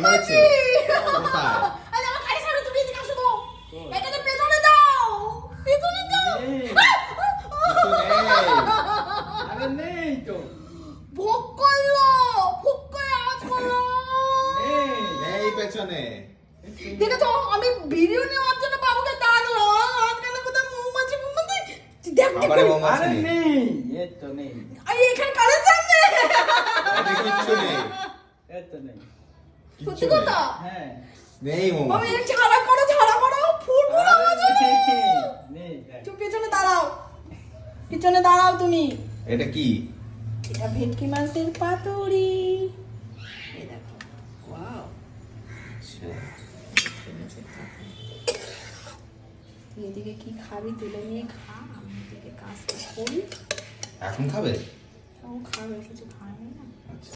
হয়েছে কোথায় আরে আমার গাড়ি ছাড়ো, তুমি এদিকে আসো তো। এটাকে পেছনে দাও, পেছনে দাও। কিছু নেই আরে নেই তো ভোগ করলো, ভোগ করে আওয়াজ করলো। নেই নেই পেছনে দেখেছো, আমি ভিডিও নেওয়ার জন্য বাবুকে ডাকলাম, আজকাল কোথায় মৌমাছি মৌমাছি দেখ খাবারে দেখ। মৌমাছি আরে নেই নেই এই তো নেই আরে এখানে কারেন্ট সামনে। আরে কিচ্ছু নেই এই তো নেই কিচ্ছু সত্যি নেই। কথা? হ্যাঁ নেই আমি মৌমাছি ছাড়া করো, ফুটবল আওয়াজ আরে হলো। নেই, নেই দেখ। তুমি পেছনে দাঁড়াও, পিছনে দাঁড়াও তুমি। এটা কি এটা ভেটকি মাছের পাতুরি। এই দেখো, ওয়াও। আচ্ছা তুই এদিকে কি খাবি তুলে নিয়ে খা, আমি এদিকে কাজটা করি। এখন খাবে ও খাবে, কিছু খায়নি।